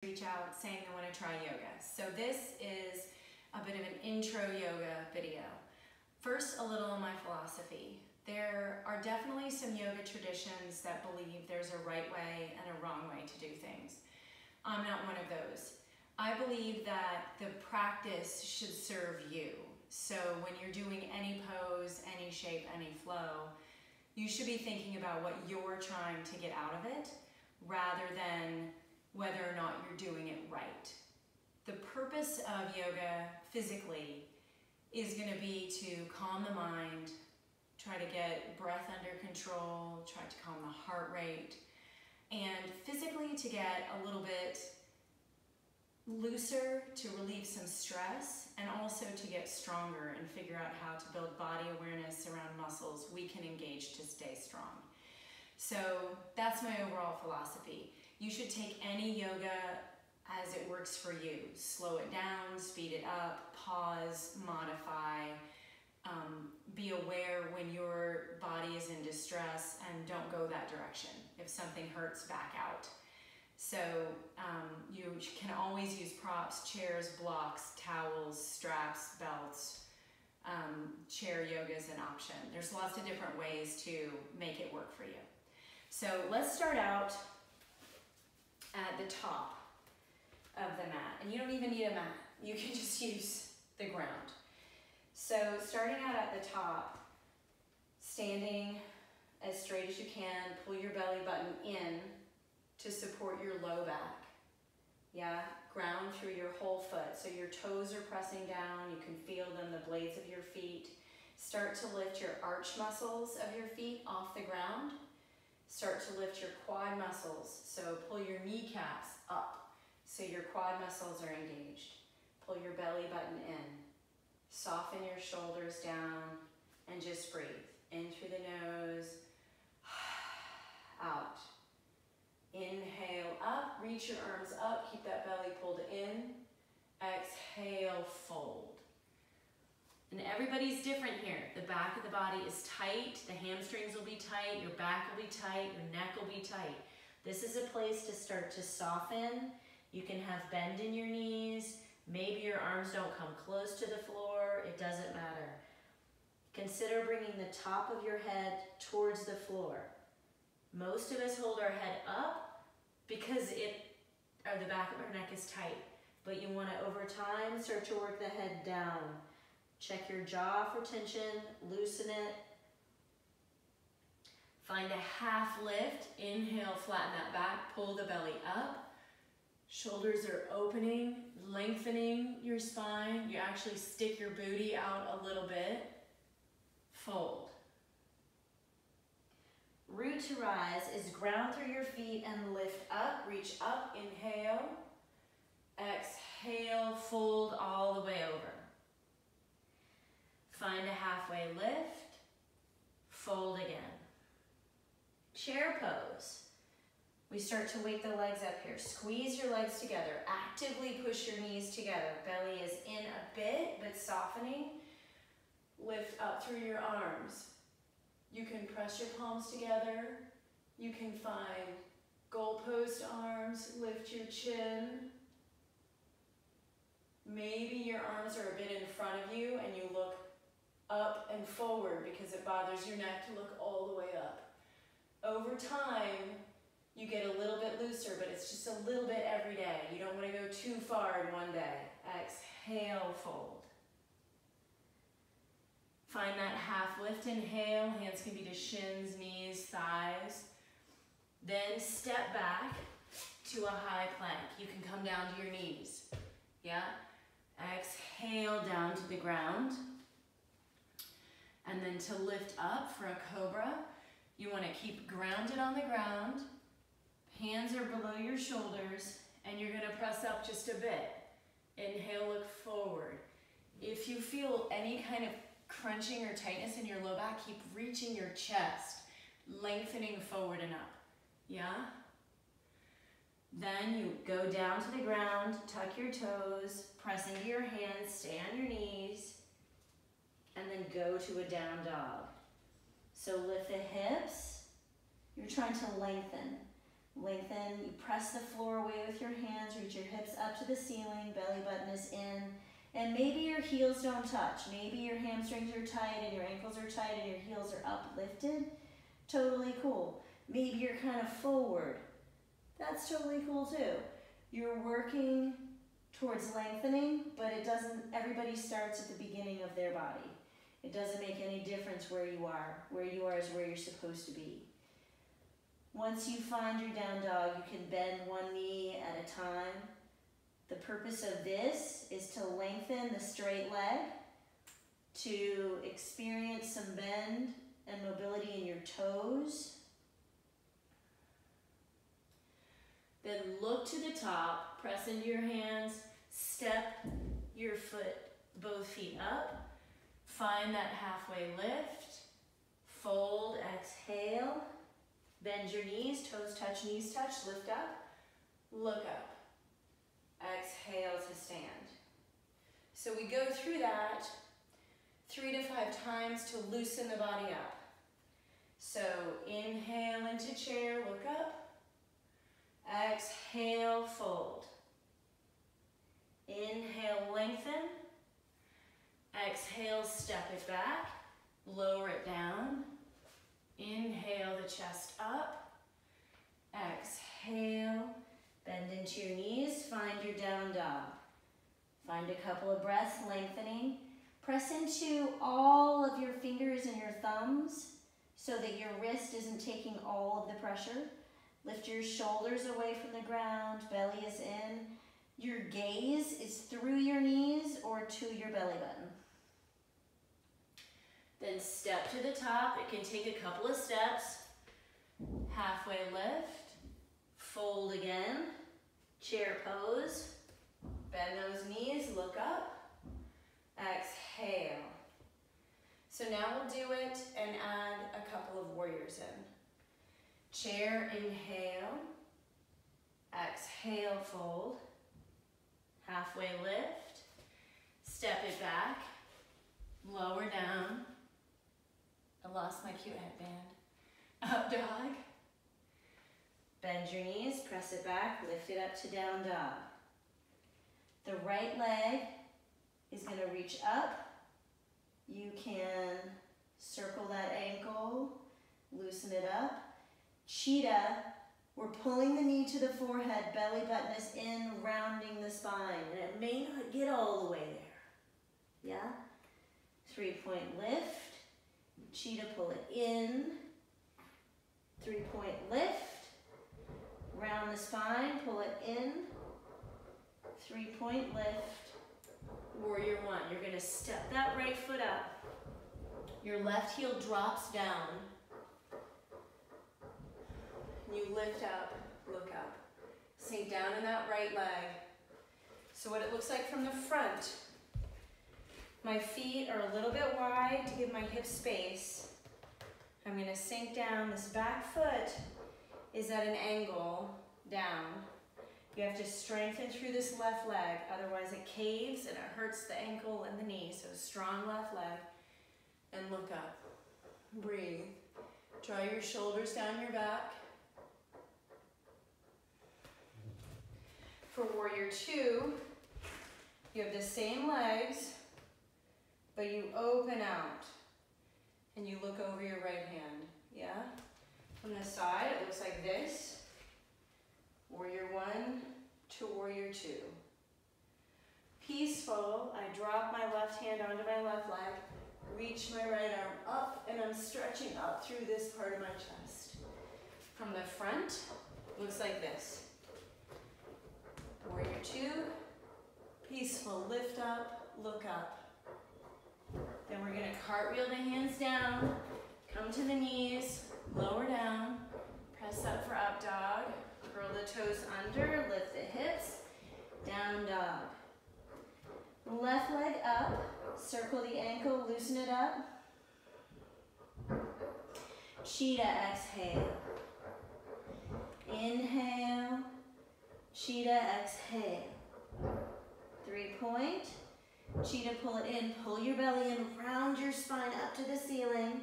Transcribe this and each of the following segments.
reach out saying they want to try yoga. So this is a bit of an intro yoga video. First, a little on my philosophy. There are definitely some yoga traditions that believe there's a right way and a wrong way to do things. I'm not one of those. I believe that the practice should serve you. So when you're doing any pose, any shape, any flow, you should be thinking about what you're trying to get out of it rather than whether or not you're doing it right. The purpose of yoga physically is going to be to calm the mind, try to get breath under control, try to calm the heart rate, and physically to get a little bit looser, to relieve some stress, and also to get stronger and figure out how to build body awareness around muscles we can engage to stay strong. So that's my overall philosophy. You should take any yoga as it works for you. Slow it down, speed it up, pause, modify. Be aware when your body is in distress and don't go that direction. If something hurts, back out. So you can always use props, chairs, blocks, towels, straps, belts. Chair yoga is an option. There's lots of different ways to make it work for you. So let's start out at the top of the mat. And you don't even need a mat. You can just use the ground. So starting out at the top, standing as straight as you can, pull your belly button in to support your low back. Yeah, ground through your whole foot. So your toes are pressing down. You can feel them, the blades of your feet. Start to lift your arch muscles of your feet off the ground. Start to lift your quad muscles. So pull your kneecaps up so your quad muscles are engaged. Pull your belly button in. Soften your shoulders down and just breathe. In through the nose, out. Inhale up, reach your arms up, keep that belly pulled in. Exhale, fold. And everybody's different here. The back of the body is tight, the hamstrings will be tight, your back will be tight, your neck will be tight. This is a place to start to soften. You can have bend in your knees. Maybe your arms don't come close to the floor. It doesn't matter. Consider bringing the top of your head towards the floor. Most of us hold our head up because the back of our neck is tight. But you want to, over time, start to work the head down. Check your jaw for tension, loosen it. Find a half lift. Inhale, flatten that back, pull the belly up. Shoulders are opening, lengthening your spine. You actually stick your booty out a little bit. Fold. Root to rise is ground through your feet and lift up, reach up, inhale. Exhale, fold all the way over. Find a halfway lift, fold again. Chair pose. We start to wake the legs up here. Squeeze your legs together. Actively push your knees together. Belly is in a bit, but softening. Lift up through your arms. You can press your palms together. You can find goalpost arms. Lift your chin. Maybe your arms are a bit in front of you and you look up and forward because it bothers your neck to look all the way up. Over time, you get a little bit looser, but it's just a little bit every day. You don't want to go too far in one day. Exhale, fold. Find that half lift, inhale. Hands can be to shins, knees, thighs. Then step back to a high plank. You can come down to your knees. Yeah? Exhale down to the ground. And then to lift up for a cobra, you want to keep grounded on the ground. Hands are below your shoulders, and you're going to press up just a bit. Inhale, look forward. If you feel any kind of crunching or tightness in your low back, keep reaching your chest, lengthening forward and up. Yeah? Then you go down to the ground, tuck your toes, press into your hands, stay on your knees, and then go to a down dog. So lift the hips. You're trying to lengthen. Lengthen, you press the floor away with your hands, reach your hips up to the ceiling, belly button is in, and maybe your heels don't touch. Maybe your hamstrings are tight and your ankles are tight and your heels are uplifted. Totally cool. Maybe you're kind of forward. That's totally cool too. You're working towards lengthening, but it doesn't, everybody starts at the beginning of their body. It doesn't make any difference where you are. Where you are is where you're supposed to be. Once you find your down dog, you can bend one knee at a time. The purpose of this is to lengthen the straight leg, to experience some bend and mobility in your toes. Then look to the top, press into your hands, step your foot, both feet up. Find that halfway lift. Fold, exhale. Bend your knees, toes touch, knees touch, lift up, look up. Exhale to stand. So we go through that 3 to 5 times to loosen the body up. So inhale into chair, look up. Exhale, fold. Inhale, lengthen. Exhale, step it back, lower it down. Inhale the chest up. Exhale, bend into your knees, find your down dog. Find a couple of breaths, lengthening. Press into all of your fingers and your thumbs so that your wrist isn't taking all of the pressure. Lift your shoulders away from the ground, belly is in. Your gaze is through your knees or to your belly button. Then step to the top. It can take a couple of steps. Halfway lift, fold again, chair pose, bend those knees, look up, exhale. So now we'll do it and add a couple of warriors in. Chair, inhale, exhale, fold, halfway lift, step it back, lower down. I lost my cute headband. Up dog. Bend your knees, press it back, lift it up to down dog. The right leg is going to reach up. You can circle that ankle, loosen it up. Cheetah, we're pulling the knee to the forehead, belly button is in, rounding the spine. And it may not get all the way there. Yeah? 3-point lift. Cheetah, pull it in. 3-point lift. Round the spine, pull it in. 3-point lift. Warrior one. You're going to step that right foot up. Your left heel drops down. You lift up, look up. Sink down in that right leg. So what it looks like from the front, my feet are a little bit wide to give my hip space. I'm going to sink down. This back foot is at an angle down. You have to strengthen through this left leg, otherwise it caves and it hurts the ankle and the knee. So strong left leg and look up. Breathe. Draw your shoulders down your back. For warrior two, you have the same legs, but you open out and you look over your right hand. Yeah? From the side, it looks like this. Warrior one to warrior two. Peaceful, I drop my left hand onto my left leg, reach my right arm up, and I'm stretching up through this part of my chest. From the front, looks like this. Warrior two, peaceful, lift up, look up. Then we're gonna cartwheel the hands down, come to the knees, lower down, press up for up dog, curl the toes under, lift the hips, down dog. Left leg up, circle the ankle, loosen it up. Cheetah, exhale. Inhale, cheetah, exhale. 3-point. Cheetah, pull it in, pull your belly in, round your spine up to the ceiling.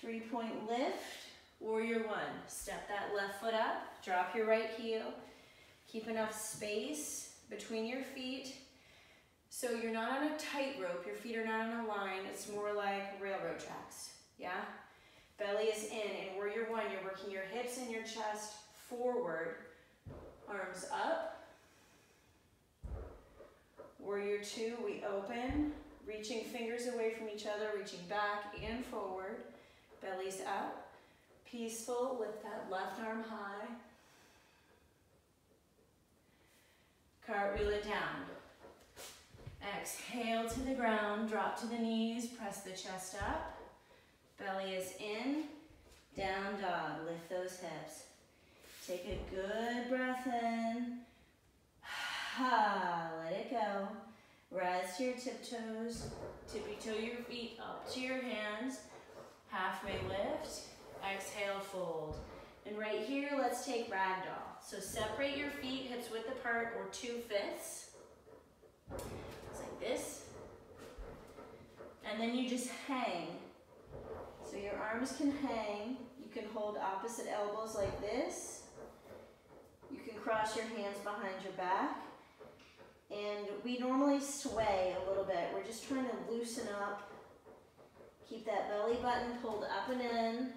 3-point lift, Warrior one, step that left foot up, drop your right heel. Keep enough space between your feet so you're not on a tightrope, your feet are not on a line, it's more like railroad tracks, yeah? Belly is in, and warrior one, you're working your hips and your chest forward, arms up. Warrior two, we open, reaching fingers away from each other, reaching back and forward, belly's up. Peaceful, lift that left arm high. Cartwheel it down. Exhale to the ground, drop to the knees, press the chest up. Belly is in, down dog, lift those hips. Take a good breath in. Let it go. Rise to your tiptoes. Tippy-toe your feet up to your hands. Halfway lift. Exhale, fold. And right here, let's take ragdoll. So separate your feet, hips width apart, or 2/5. It's like this. And then you just hang. So your arms can hang. You can hold opposite elbows like this. You can cross your hands behind your back. And we normally sway a little bit. We're just trying to loosen up. Keep that belly button pulled up and in.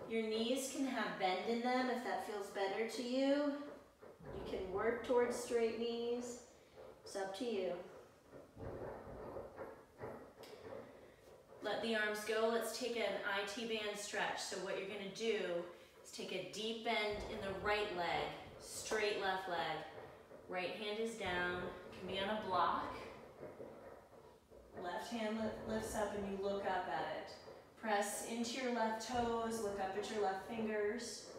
Your knees can have bend in them if that feels better to you. You can work towards straight knees. It's up to you. Let the arms go. Let's take an IT band stretch. So what you're going to do is take a deep bend in the right leg, straight left leg. Right hand is down, can be on a block. Left hand lifts up and you look up at it. Press into your left toes, look up at your left fingers.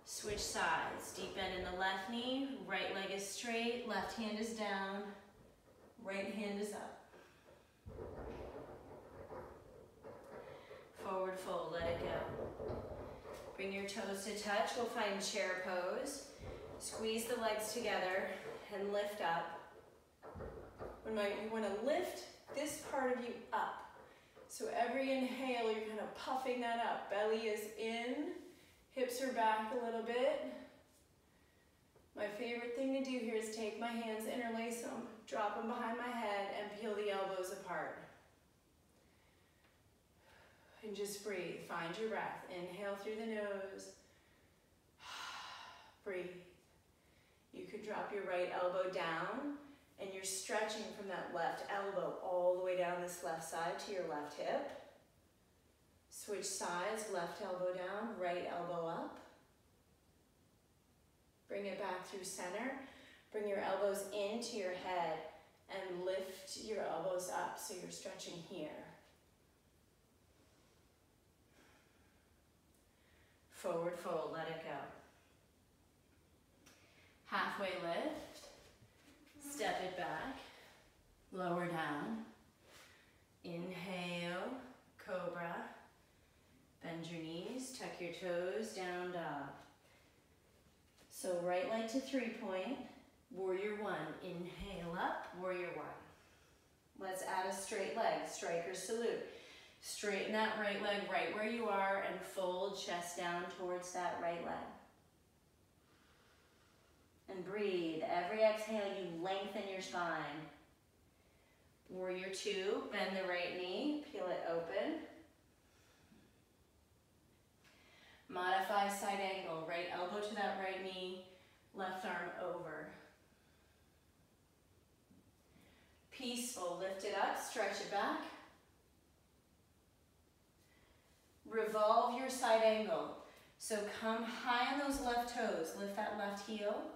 Switch sides, deep bend in the left knee, right leg is straight, left hand is down, right hand is up. Forward fold, let it go. Bring your toes to touch, we'll find chair pose. Squeeze the legs together and lift up. You want to lift this part of you up. So every inhale, you're kind of puffing that up. Belly is in, hips are back a little bit. My favorite thing to do here is take my hands, interlace them, drop them behind my head, and peel the elbows apart. And just breathe. Find your breath. Inhale through the nose. Breathe. You could drop your right elbow down, and you're stretching from that left elbow all the way down this left side to your left hip. Switch sides, left elbow down, right elbow up. Bring it back through center. Bring your elbows into your head and lift your elbows up so you're stretching here. Forward fold, let it go. Halfway lift, step it back, lower down, inhale, Cobra, bend your knees, tuck your toes, down dog. So right leg to 3-point, warrior one, inhale up, warrior one. Let's add a straight leg, striker salute. Straighten that right leg right where you are and fold chest down towards that right leg. And breathe. Every exhale, you lengthen your spine. Warrior two, bend the right knee, peel it open. Modify side angle, right elbow to that right knee, left arm over. Peaceful, lift it up, stretch it back. Revolve your side angle. So come high on those left toes, lift that left heel.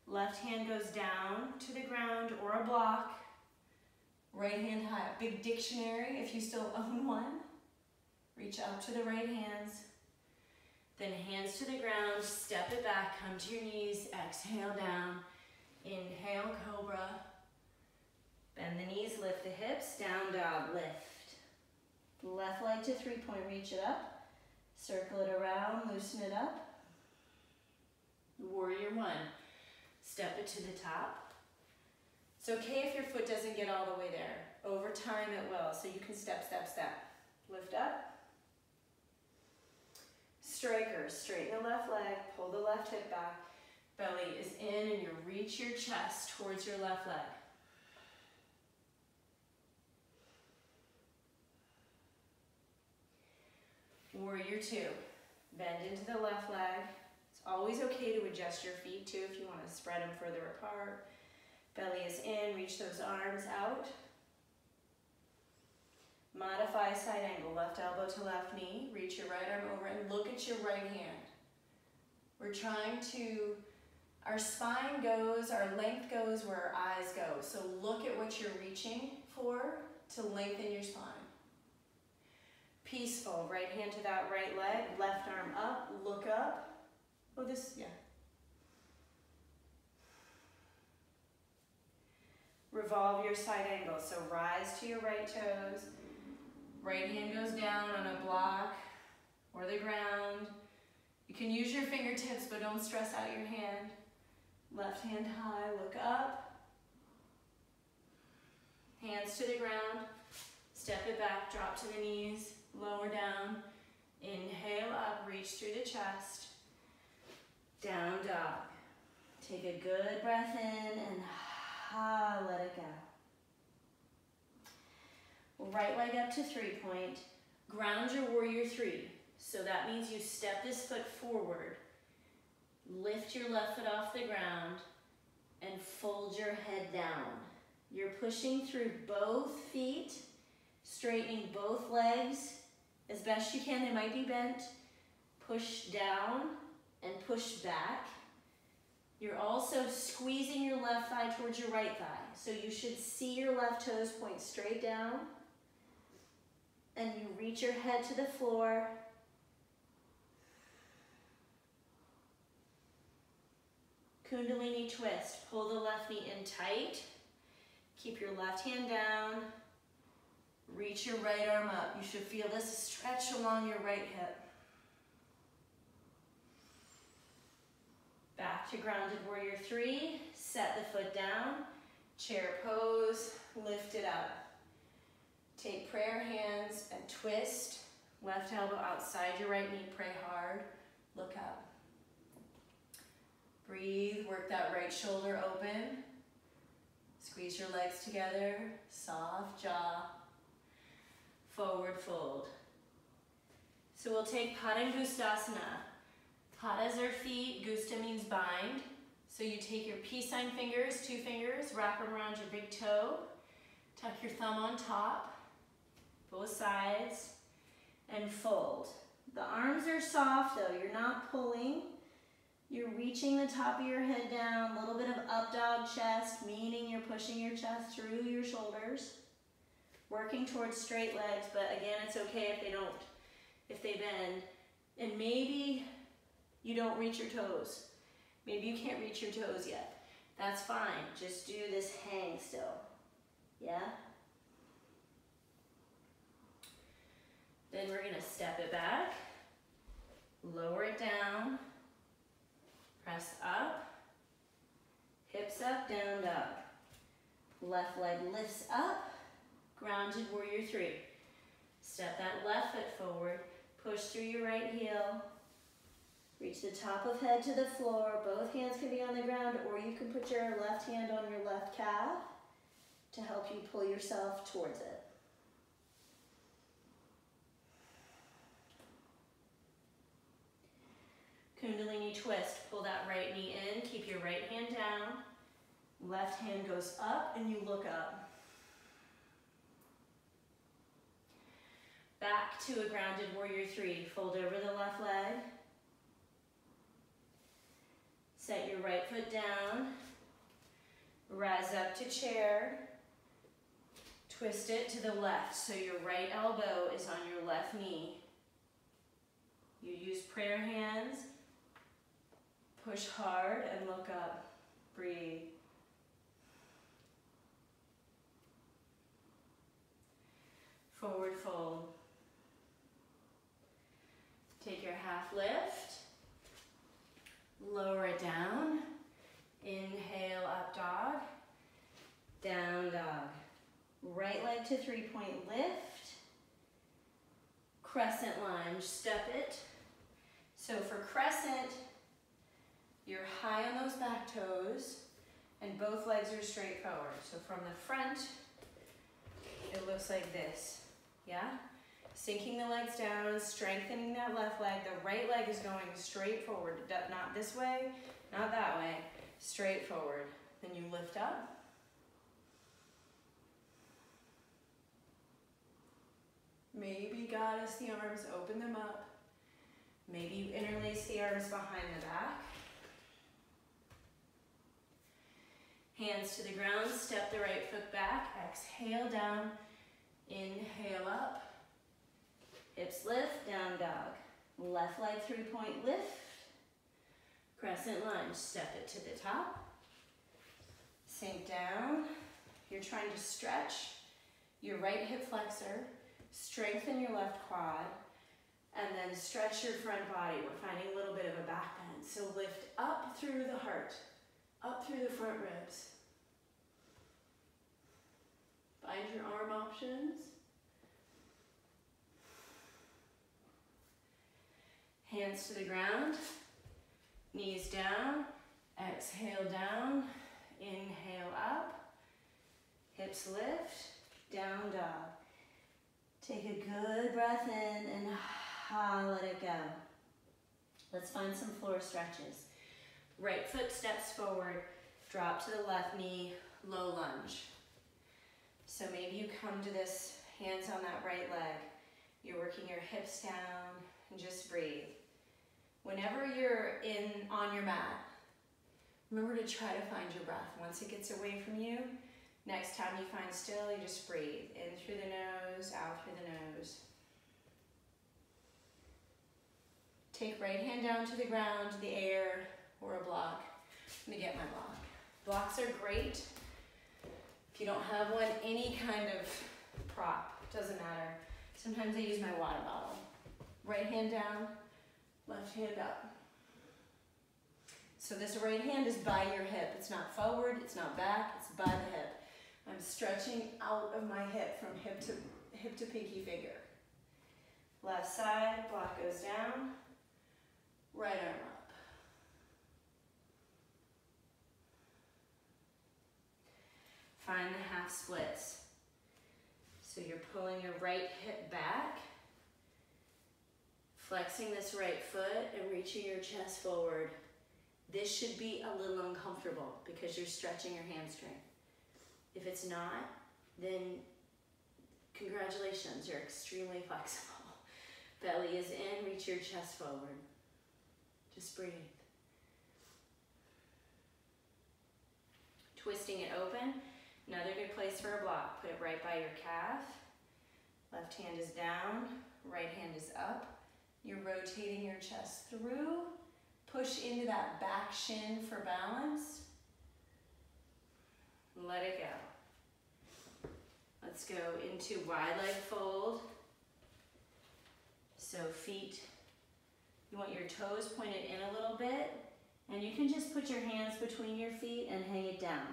Left hand goes down to the ground or a block. Right hand high, big dictionary if you still own one. Reach up to the right hands. Then hands to the ground, step it back, come to your knees, exhale down. Inhale, Cobra. Bend the knees, lift the hips, down dog, lift. Left leg to 3-point, reach it up. Circle it around, loosen it up. Warrior one. Step it to the top. It's okay if your foot doesn't get all the way there. Over time it will, so you can step, step, step. Lift up. Striker, straighten the left leg, pull the left hip back. Belly is in and you reach your chest towards your left leg. Warrior two. Bend into the left leg. It's always okay to adjust your feet too if you want to spread them further apart. Belly is in, reach those arms out. Modify side angle, left elbow to left knee. Reach your right arm over and look at your right hand. We're trying to, our spine goes, our length goes where our eyes go. So look at what you're reaching for to lengthen your spine. Peaceful, right hand to that right leg, left arm up, look up. Oh, this, yeah. Revolve your side angle, so rise to your right toes. Right hand goes down on a block or the ground. You can use your fingertips, but don't stress out your hand. Left hand high, look up. Hands to the ground. Step it back, drop to the knees, lower down. Inhale up, reach through the chest. Down dog. Take a good breath in and let it go. Right leg up to 3-point. Ground your warrior three. So that means you step this foot forward. Lift your left foot off the ground and fold your head down. You're pushing through both feet, straightening both legs as best you can. They might be bent. Push down and push back. You're also squeezing your left thigh towards your right thigh. So you should see your left toes point straight down. And you reach your head to the floor. Kundalini twist. Pull the left knee in tight. Keep your left hand down. Reach your right arm up. You should feel this stretch along your right hip. Back to grounded warrior three. Set the foot down. Chair pose. Lift it up. Take prayer hands and twist. Left elbow outside your right knee. Pray hard. Look up. Breathe. Work that right shoulder open. Squeeze your legs together. Soft jaw. Forward fold. So we'll take Padangustasana. Pada is our feet. Gusta means bind. So you take your peace sign fingers, 2 fingers, wrap them around your big toe. Tuck your thumb on top. Both sides, and fold. The arms are soft though, you're not pulling. You're reaching the top of your head down, a little bit of up dog chest, meaning you're pushing your chest through your shoulders. Working towards straight legs, but again, it's okay if they bend. And maybe you don't reach your toes. Maybe you can't reach your toes yet. That's fine, just do this hang still, yeah? Then we're gonna step it back, lower it down, press up, hips up, down dog. Left leg lifts up, grounded warrior three. Step that left foot forward, push through your right heel, reach the top of head to the floor. Both hands can be on the ground, or you can put your left hand on your left calf to help you pull yourself towards it. Kundalini twist, pull that right knee in, keep your right hand down, left hand goes up and you look up. Back to a grounded warrior three, fold over the left leg. Set your right foot down, rise up to chair, twist it to the left so your right elbow is on your left knee. You use prayer hands. Push hard and look up. Breathe. Forward fold. Take your half lift. Lower it down. Inhale, up dog. Down dog. Right leg to 3-point lift. Crescent lunge. Step it. So for crescent, you're high on those back toes and both legs are straight forward. So from the front, it looks like this, yeah? Sinking the legs down, strengthening that left leg. The right leg is going straight forward, not this way, not that way, straight forward. Then you lift up. Maybe goddess the arms, open them up. Maybe you interlace the arms behind the back. Hands to the ground, step the right foot back, exhale down, inhale up. Hips lift, down dog. Left leg 3-point lift. Crescent lunge, step it to the top. Sink down. You're trying to stretch your right hip flexor, strengthen your left quad, and then stretch your front body. We're finding a little bit of a back bend. So lift up through the heart, up through the front ribs. Find your arm options. Hands to the ground, knees down, exhale down, inhale up, hips lift, down dog. Take a good breath in and let it go. Let's find some floor stretches. Right foot steps forward, drop to the left knee, low lunge. So maybe you come to this, hands on that right leg. You're working your hips down and just breathe. Whenever you're on your mat, remember to try to find your breath. Once it gets away from you, next time you find still, you just breathe. In through the nose, out through the nose. Take right hand down to the ground, the air, or a block. I'm gonna get my block. Blocks are great. If you don't have one, any kind of prop, doesn't matter. Sometimes I use my water bottle. Right hand down, left hand up. So this right hand is by your hip. It's not forward, it's not back, it's by the hip. I'm stretching out of my hip from hip to pinky finger. Left side, block goes down, right arm up. Find the half splits. So you're pulling your right hip back, flexing this right foot and reaching your chest forward. This should be a little uncomfortable because you're stretching your hamstring. If it's not, then congratulations, you're extremely flexible. Belly is in, reach your chest forward. Just breathe. Twisting it open, another good place for a block. Put it right by your calf. Left hand is down, right hand is up. You're rotating your chest through. Push into that back shin for balance. Let it go. Let's go into wide leg fold. So feet, you want your toes pointed in a little bit, and you can just put your hands between your feet and hang it down.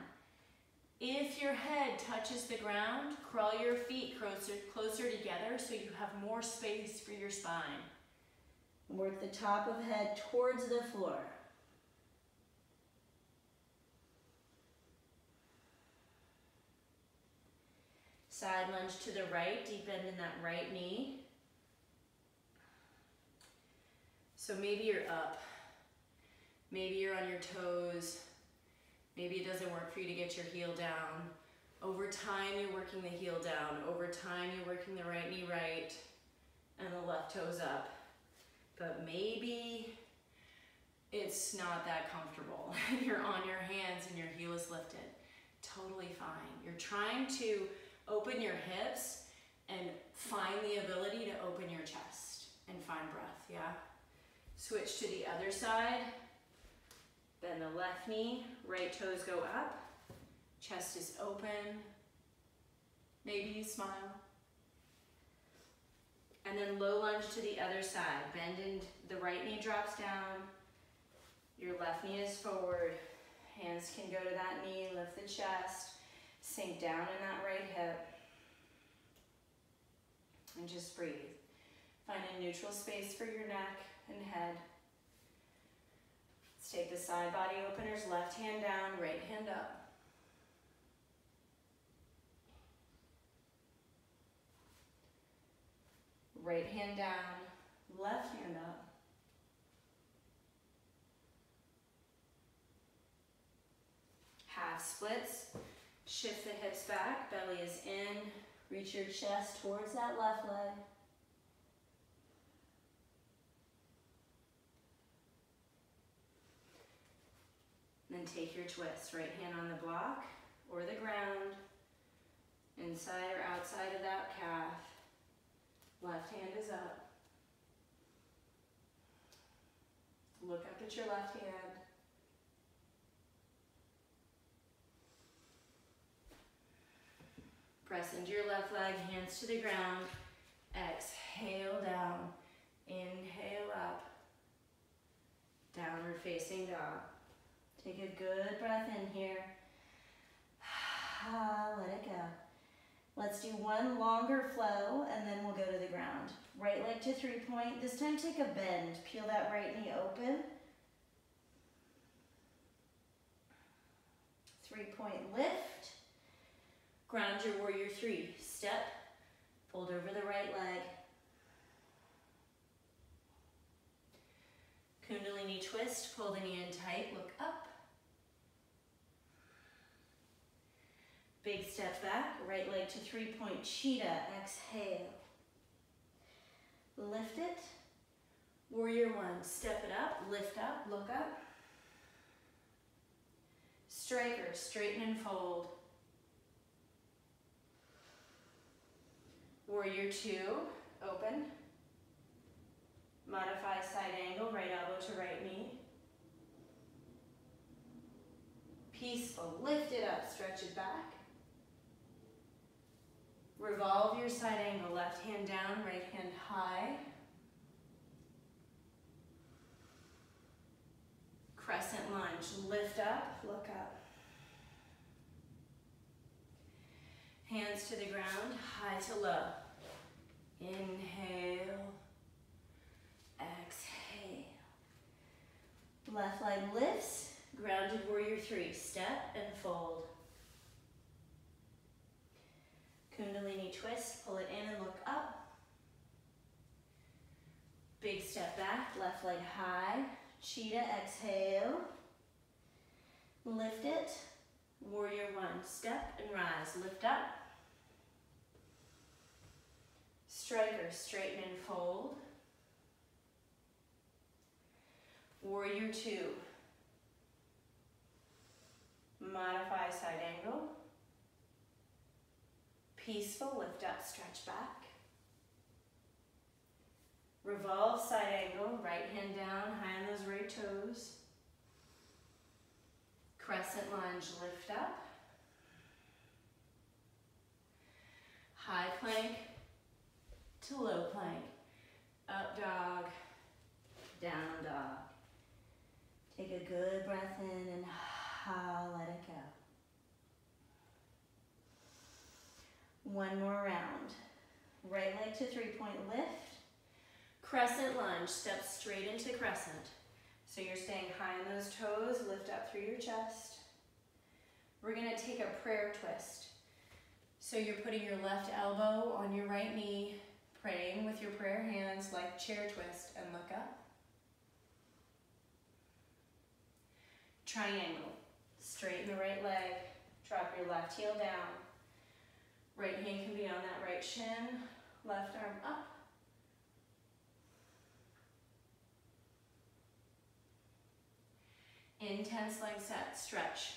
If your head touches the ground, crawl your feet closer together so you have more space for your spine. Work the top of head towards the floor. Side lunge to the right, deep bend in that right knee. So maybe you're up, maybe you're on your toes, maybe it doesn't work for you to get your heel down. Over time, you're working the heel down. Over time, you're working the right knee right and the left toes up. But maybe it's not that comfortable. You're on your hands and your heel is lifted. Totally fine. You're trying to open your hips and find the ability to open your chest and find breath, yeah? Switch to the other side. Bend the left knee, right toes go up. Chest is open. Maybe you smile. And then low lunge to the other side. Bend and the right knee drops down. Your left knee is forward. Hands can go to that knee, lift the chest. Sink down in that right hip. And just breathe. Find a neutral space for your neck and head. Let's take the side body openers, left hand down, right hand up. Right hand down, left hand up. Half splits, shift the hips back, belly is in. Reach your chest towards that left leg. Then take your twist, right hand on the block or the ground, inside or outside of that calf. Left hand is up. Look up at your left hand. Press into your left leg, hands to the ground. Exhale down. Inhale up. Downward facing dog. Take a good breath in here. Let it go. Let's do one longer flow and then we'll go to the ground. Right leg to 3-point. This time take a bend. Peel that right knee open. 3-point lift. Ground your warrior 3. Step, fold over the right leg. Kundalini twist, pull the knee in tight, look up. Big step back, right leg to 3-point cheetah, exhale. Lift it. Warrior 1, step it up, lift up, look up. Striker, straighten and fold. Warrior 2, open. Modify side angle, right elbow to right knee. Peaceful, lift it up, stretch it back. Revolve your side angle, left hand down, right hand high. Crescent lunge, lift up, look up. Hands to the ground, high to low. Inhale, exhale. Left leg lifts, grounded warrior 3, step and fold. Kundalini twist, pull it in and look up. Big step back, left leg high, cheetah, exhale. Lift it, warrior 1, step and rise, lift up. Striker, straighten and fold. Warrior 2. Modify side angle. Peaceful, lift up, stretch back. Revolve side angle, right hand down, high on those right toes. Crescent lunge, lift up. High plank to low plank. Up dog, down dog. Take a good breath in and let it go. One more round. Right leg to 3-point lift. Crescent lunge, step straight into crescent. So you're staying high on those toes, lift up through your chest. We're gonna take a prayer twist. So you're putting your left elbow on your right knee, praying with your prayer hands like chair twist, and look up. Triangle, straighten the right leg, drop your left heel down. Right hand can be on that right shin, left arm up. Intense leg set, stretch.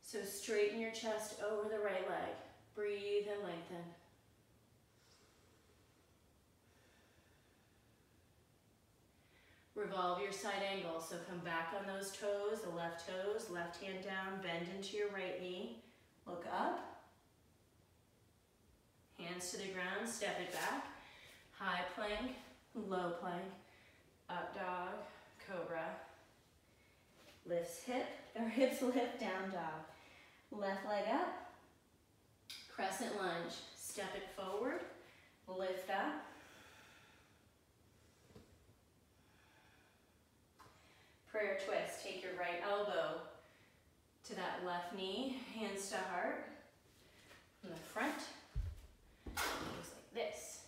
So straighten your chest over the right leg. Breathe and lengthen. Revolve your side angle, so come back on those toes, the left toes, left hand down, bend into your right knee. Look up. Hands to the ground, step it back. High plank, low plank, up dog, cobra. Lifts hips lift, down dog. Left leg up. Crescent lunge, step it forward, lift up. Prayer twist, take your your right elbow to that left knee, hands to heart. From the front, it goes like this.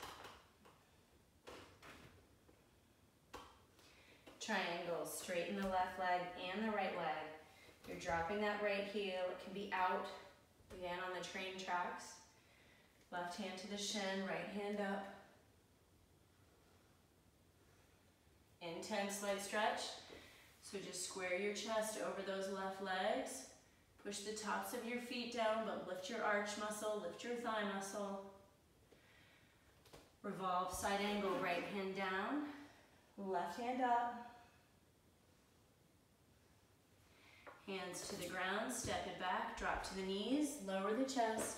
Triangle, straighten the left leg and the right leg. You're dropping that right heel. It can be out, again on the train tracks. Left hand to the shin, right hand up. Intense leg stretch. So just square your chest over those left legs. Push the tops of your feet down, but lift your arch muscle, lift your thigh muscle. Revolve, side angle, right hand down, left hand up. Hands to the ground, step it back, drop to the knees, lower the chest.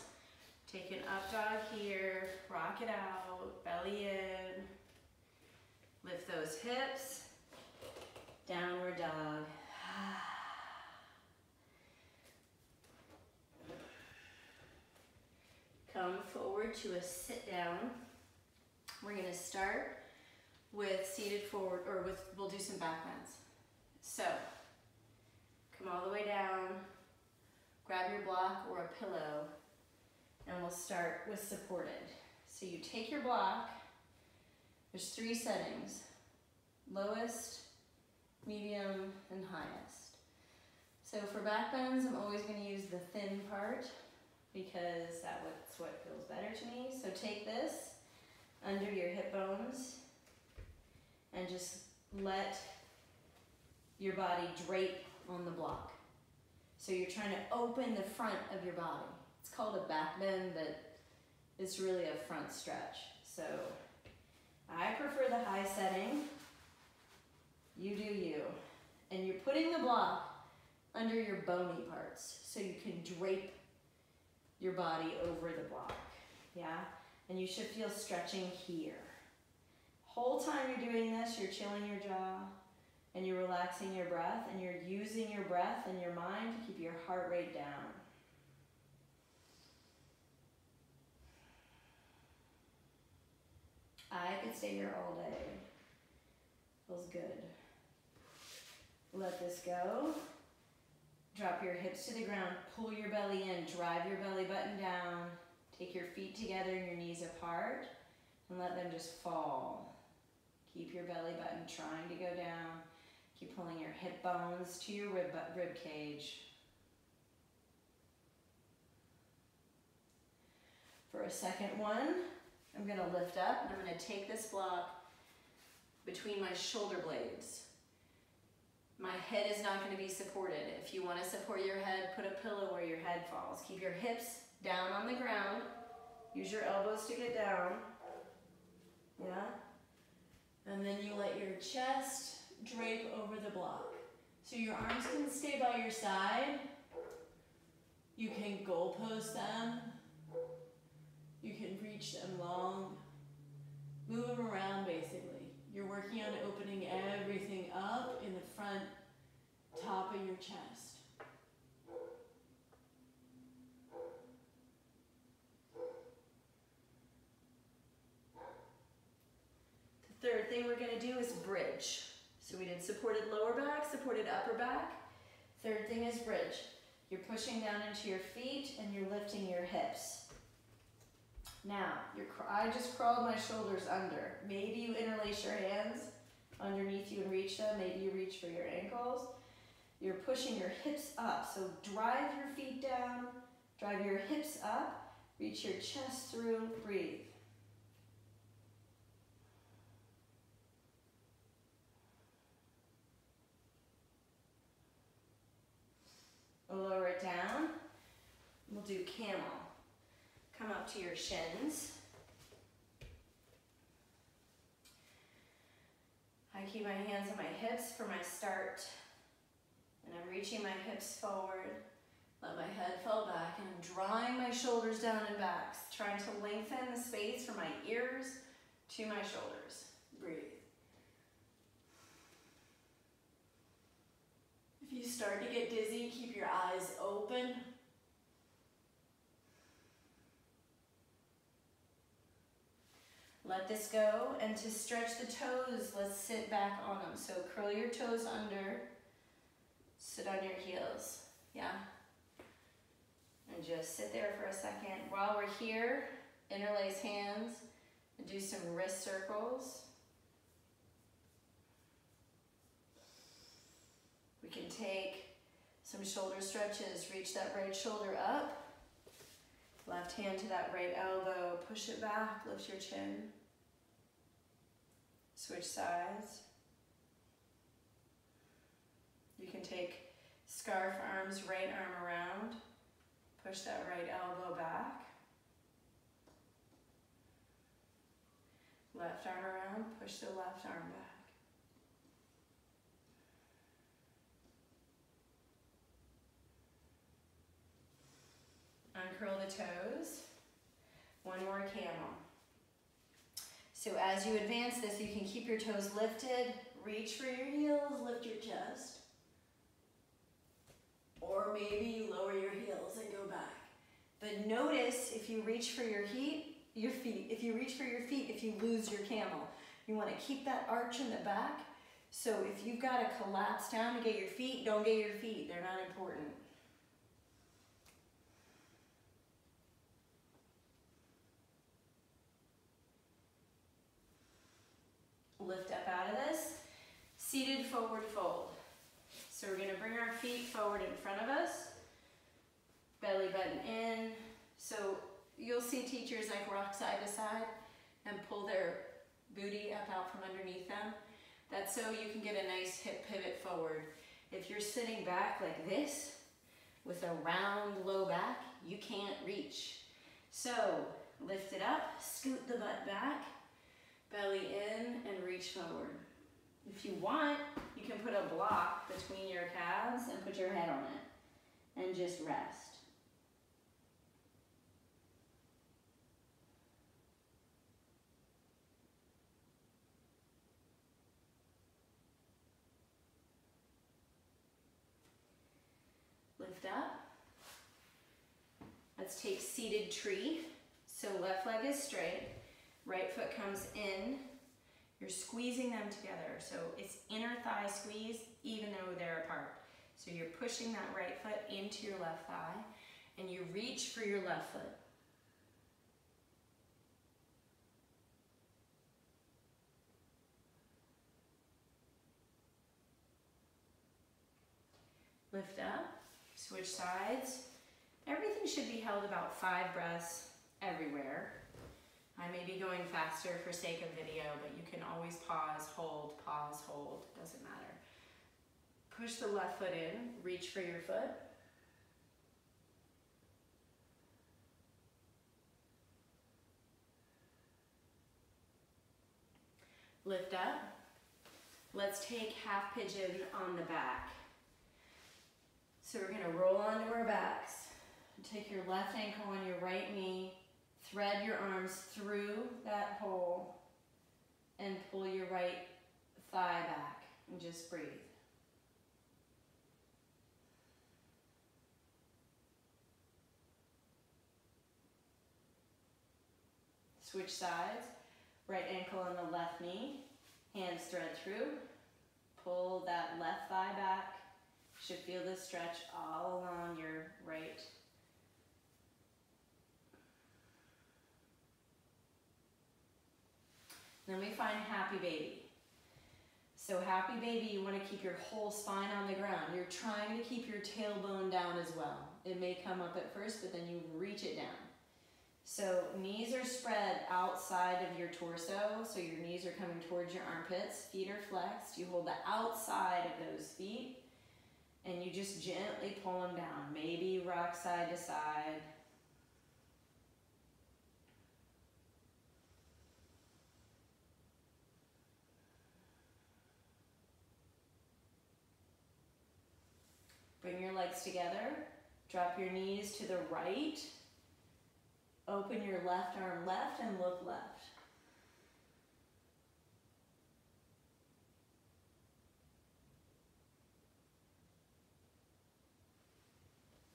Take an up dog here, rock it out, belly in. Lift those hips, downward dog. Come forward to a sit down. We're gonna start with seated forward, or we'll do some back bends. So, come all the way down, grab your block or a pillow, and we'll start with supported. So you take your block, there's 3 settings, lowest, medium, and highest. So for back bends, I'm always gonna use the thin part because that's what feels better to me. So take this under your hip bones and just let your body drape on the block. So you're trying to open the front of your body. It's called a back bend, but it's really a front stretch. So I prefer the high setting. You do you. And you're putting the block under your bony parts so you can drape your body over the block, yeah? And you should feel stretching here. Whole time you're doing this, you're chilling your jaw and you're relaxing your breath and you're using your breath and your mind to keep your heart rate down. I could stay here all day. Feels good. Let this go. Drop your hips to the ground, pull your belly in, drive your belly button down, take your feet together and your knees apart, and let them just fall. Keep your belly button trying to go down. Keep pulling your hip bones to your rib cage. For a second one, I'm gonna lift up and I'm gonna take this block between my shoulder blades. My head is not going to be supported. If you want to support your head, put a pillow where your head falls. Keep your hips down on the ground. Use your elbows to get down. Yeah? And then you let your chest drape over the block. So your arms can stay by your side. You can goalpost them. You can reach them long. Move them around basically. You're working on opening everything up in the front top of your chest. The third thing we're gonna do is bridge. So we did supported lower back, supported upper back. Third thing is bridge. You're pushing down into your feet and you're lifting your hips. Now, I just crawled my shoulders under. Maybe you interlace your hands underneath you and reach them. Maybe you reach for your ankles. You're pushing your hips up. So drive your feet down, drive your hips up, reach your chest through, breathe. We'll lower it down. We'll do camel. Come up to your shins. I keep my hands on my hips for my start. And I'm reaching my hips forward. Let my head fall back. And I'm drawing my shoulders down and back. Trying to lengthen the space from my ears to my shoulders. Breathe. If you start to get dizzy, keep your eyes open. Let this go, and to stretch the toes, let's sit back on them. So curl your toes under, Sit on your heels, yeah? And just sit there for a second. While we're here, interlace hands and do some wrist circles. We can take some shoulder stretches. Reach that right shoulder up. Left hand to that right elbow. Push it back, lift your chin. Switch sides. You can take scarf arms, right arm around. Push that right elbow back. Left arm around, push the left arm back. Uncurl the toes. One more camel. So as you advance this, you can keep your toes lifted, reach for your heels, lift your chest. Or maybe you lower your heels and go back. But notice if you reach for your feet, if you lose your camel. You want to keep that arch in the back. So if you've got to collapse down to get your feet, don't get your feet. They're not important. Lift up out of this. Seated forward fold. So we're going to bring our feet forward in front of us. Belly button in. So you'll see teachers like rock side to side and pull their booty up out from underneath them. That's so you can get a nice hip pivot forward. If you're sitting back like this with a round low back, you can't reach. So lift it up, scoot the butt back, belly in and reach forward. If you want, you can put a block between your calves and put your head on it and just rest. Lift up. Let's take seated tree. So left leg is straight, right foot comes in. You're squeezing them together. So it's inner thigh squeeze even though they're apart. So you're pushing that right foot into your left thigh and you reach for your left foot. Lift up, switch sides. Everything should be held about 5 breaths everywhere. I may be going faster for sake of video, but you can always pause, hold, doesn't matter. Push the left foot in, reach for your foot. Lift up. Let's take half pigeon on the back. So we're gonna roll onto our backs. Take your left ankle on your right knee, thread your arms through that hole, and pull your right thigh back, and just breathe. Switch sides, right ankle on the left knee, hands thread through, pull that left thigh back. Should feel this stretch all along your right. Then we find happy baby. So happy baby, you want to keep your whole spine on the ground. You're trying to keep your tailbone down as well. It may come up at first, but then you reach it down. So knees are spread outside of your torso, so your knees are coming towards your armpits. Feet are flexed. You hold the outside of those feet, and you just gently pull them down. Maybe rock side to side. Bring your legs together. Drop your knees to the right. Open your left arm left and look left.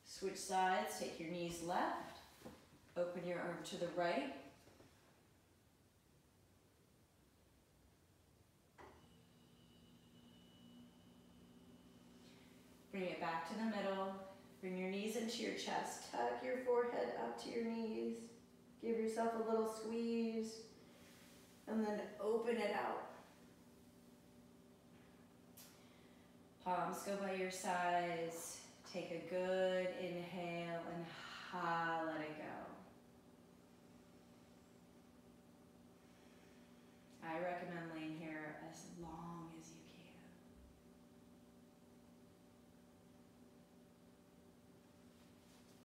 Switch sides, take your knees left. Open your arm to the right. Bring it back to the middle. Bring your knees into your chest. Tuck your forehead up to your knees. Give yourself a little squeeze. And then open it out. Palms go by your sides. Take a good inhale.